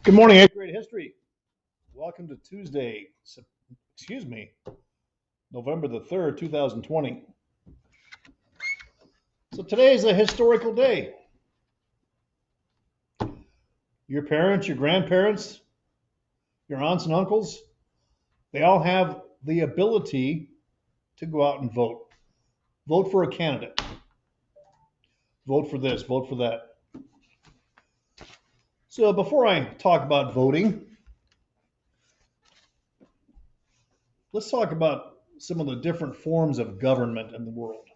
Good morning, 8th grade history. Welcome to Tuesday, excuse me, November the 3rd, 2020. So today is a historical day. Your parents, your grandparents, your aunts and uncles, they all have the ability to go out and vote. Vote for a candidate. Vote for this, vote for that. So before I talk about voting, let's talk about some of the different forms of government in the world.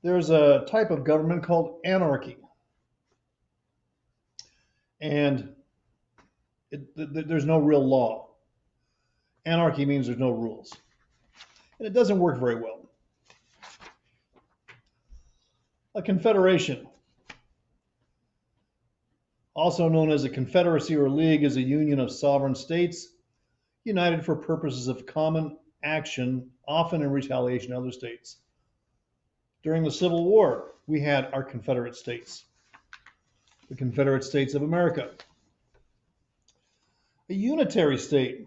There's a type of government called anarchy. And there's no real law. Anarchy means there's no rules. And it doesn't work very well. A confederation, also known as a confederacy or league, is a union of sovereign states united for purposes of common action, often in retaliation to other states. During the Civil War, we had our Confederate States, the Confederate States of America. A unitary state.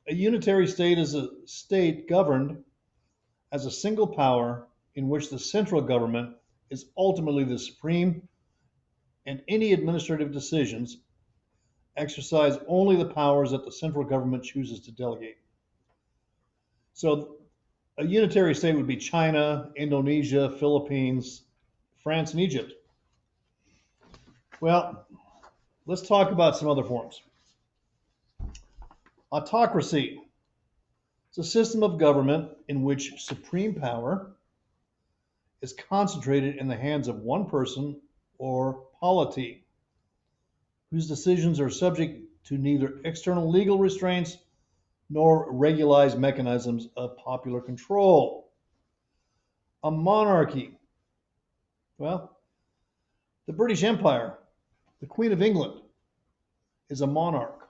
A unitary state is a state governed as a single power in which the central government is ultimately the supreme, and any administrative decisions exercise only the powers that the central government chooses to delegate. So a unitary state would be China, Indonesia, Philippines, France, and Egypt. Well, let's talk about some other forms. Autocracy. It's a system of government in which supreme power is concentrated in the hands of one person or polity, whose decisions are subject to neither external legal restraints nor regularized mechanisms of popular control. A monarchy. Well, the British Empire, the Queen of England, is a monarch.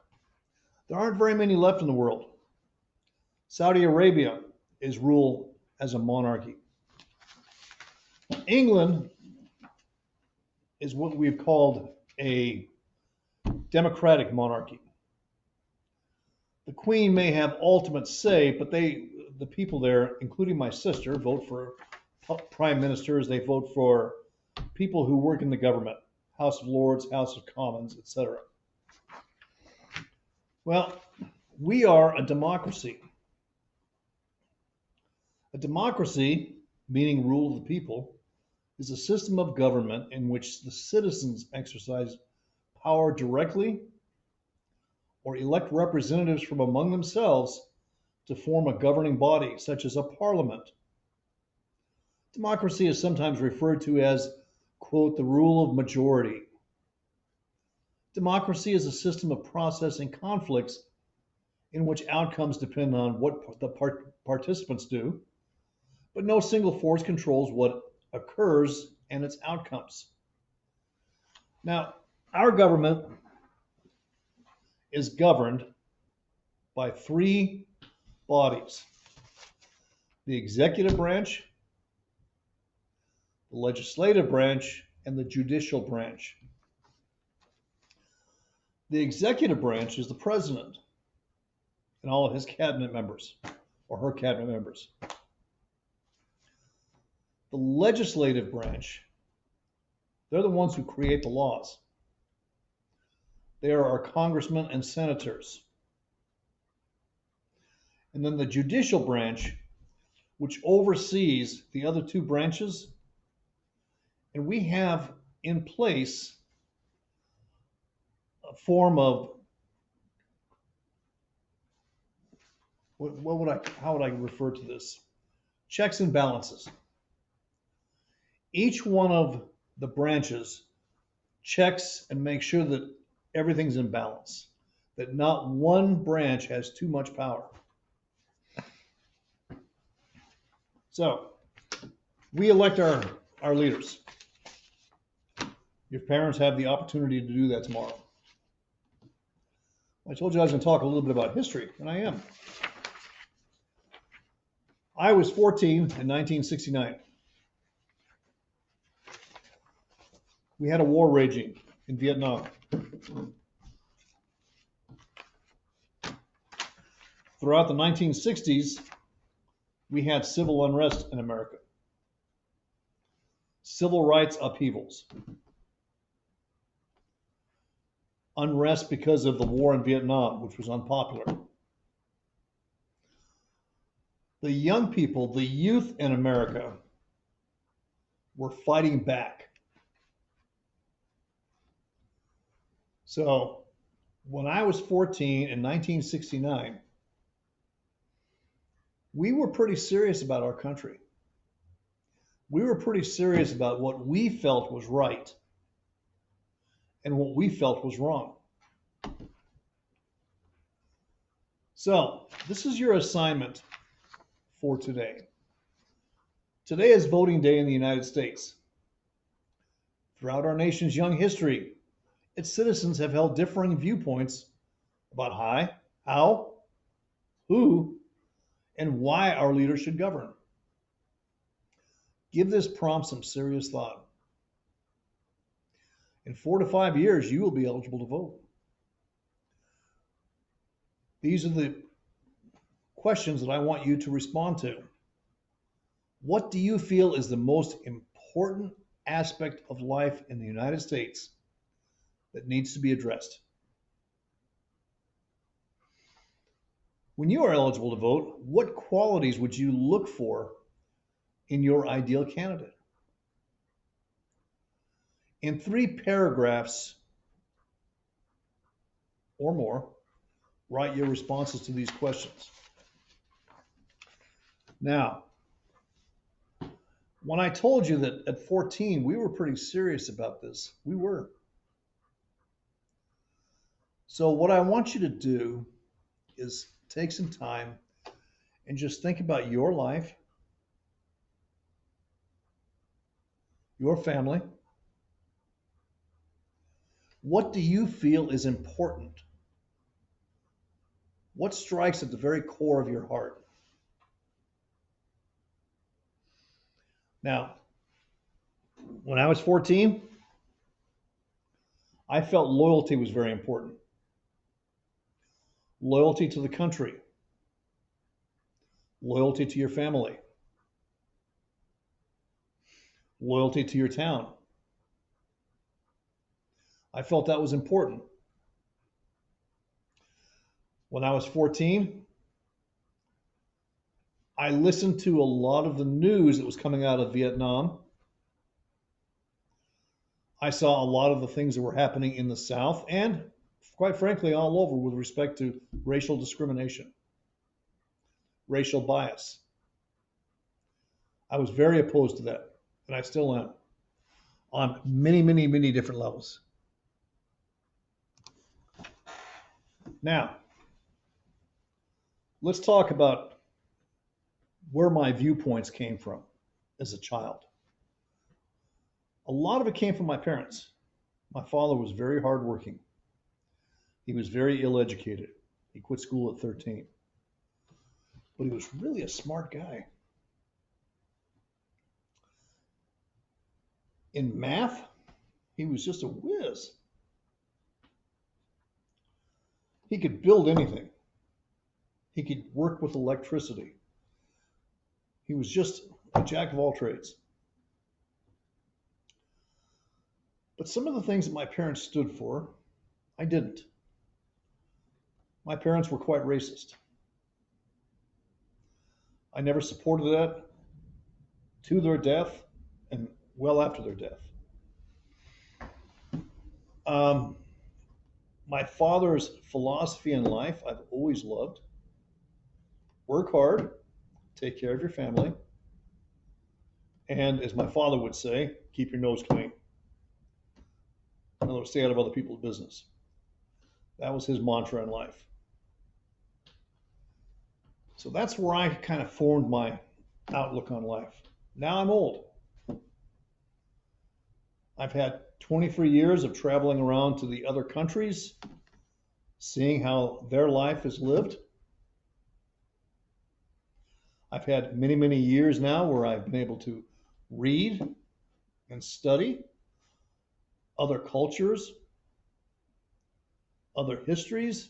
There aren't very many left in the world. Saudi Arabia is ruled as a monarchy. England is what we've called a democratic monarchy. The Queen may have ultimate say, but the people there, including my sister, vote for prime ministers. They vote for people who work in the government, House of Lords, House of Commons, etc. Well, we are a democracy. A democracy, meaning rule of the people, is a system of government in which the citizens exercise power directly or elect representatives from among themselves to form a governing body, such as a parliament. Democracy is sometimes referred to as, quote, the rule of majority. Democracy is a system of processing conflicts in which outcomes depend on what the participants do, but no single force controls what occurs and its outcomes. Now, our government is governed by three bodies: the executive branch, the legislative branch, and the judicial branch. The executive branch is the president and all of his cabinet members or her cabinet members. The legislative branch, they're the ones who create the laws. They are our congressmen and senators. And then the judicial branch, which oversees the other two branches, and we have in place a form of how would I refer to this? Checks and balances. Each one of the branches checks and makes sure that everything's in balance, that not one branch has too much power. So we elect our leaders. Your parents have the opportunity to do that tomorrow. I told you I was going to talk a little bit about history, and I am. I was 14 in 1969. We had a war raging in Vietnam. Throughout the 1960s, we had civil unrest in America, civil rights upheavals, unrest because of the war in Vietnam, which was unpopular. The young people, the youth in America, were fighting back. So when I was 14 in 1969, we were pretty serious about our country. We were pretty serious about what we felt was right and what we felt was wrong. So this is your assignment for today. Today is voting day in the United States. Throughout our nation's young history, its citizens have held differing viewpoints about how, who, and why our leaders should govern. Give this prompt some serious thought. In 4 to 5 years, you will be eligible to vote. These are the questions that I want you to respond to. What do you feel is the most important aspect of life in the United States that needs to be addressed? When you are eligible to vote, what qualities would you look for in your ideal candidate? In 3 paragraphs or more, write your responses to these questions. Now, when I told you that at 14 we were pretty serious about this, we were. So what I want you to do is take some time and just think about your life, your family. What do you feel is important? What strikes at the very core of your heart? Now, when I was 14, I felt loyalty was very important. Loyalty to the country, loyalty to your family, loyalty to your town. I felt that was important. When I was 14, I listened to a lot of the news that was coming out of Vietnam. I saw a lot of the things that were happening in the South and, quite frankly, all over with respect to racial discrimination, racial bias. I was very opposed to that, and I still am, on many, many, many different levels. Now, let's talk about where my viewpoints came from as a child. A lot of it came from my parents. My father was very hardworking. He was very ill-educated. He quit school at 13. But he was really a smart guy. In math, he was just a whiz. He could build anything. He could work with electricity. He was just a jack of all trades. But some of the things that my parents stood for, I didn't. My parents were quite racist. I never supported that to their death and well after their death. My father's philosophy in life, I've always loved. Work hard, take care of your family, and as my father would say, keep your nose clean. In other words, stay out of other people's business. That was his mantra in life. So that's where I kind of formed my outlook on life. Now I'm old. I've had 23 years of traveling around to the other countries, seeing how their life is lived. I've had many, many years now where I've been able to read and study other cultures, other histories.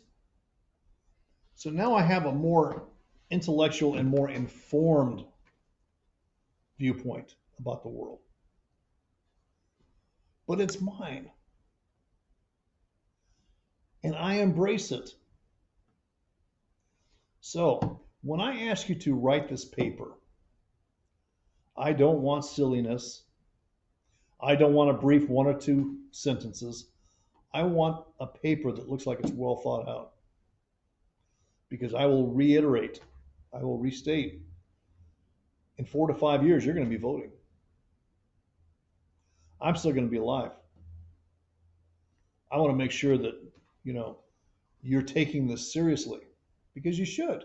So now I have a more intellectual and more informed viewpoint about the world. But it's mine. And I embrace it. So when I ask you to write this paper, I don't want silliness. I don't want to brief one or two sentences. I want a paper that looks like it's well thought out. Because I will reiterate, I will restate, in 4 to 5 years, you're going to be voting. I'm still going to be alive. I want to make sure that, you're taking this seriously because you should.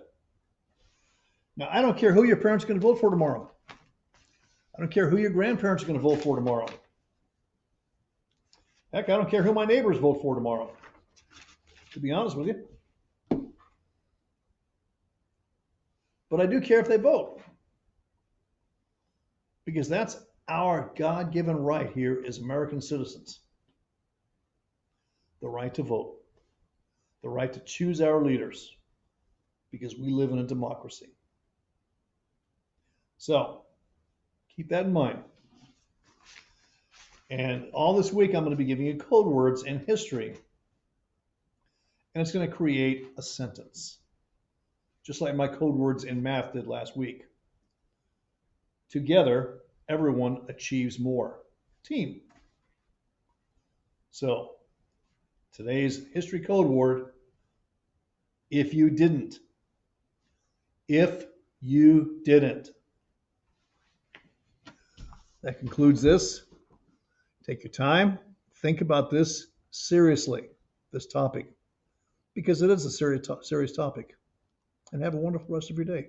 Now, I don't care who your parents are going to vote for tomorrow. I don't care who your grandparents are going to vote for tomorrow. Heck, I don't care who my neighbors vote for tomorrow, to be honest with you. But I do care if they vote, because that's our God-given right here as American citizens. The right to vote, the right to choose our leaders, because we live in a democracy. So keep that in mind. And all this week, I'm going to be giving you code words in history, and it's going to create a sentence, just like my code words in math did last week. Together, everyone achieves more. Team. So today's history code word, if you didn't. If you didn't. That concludes this. Take your time. Think about this seriously, this topic, because it is a serious topic. And have a wonderful rest of your day.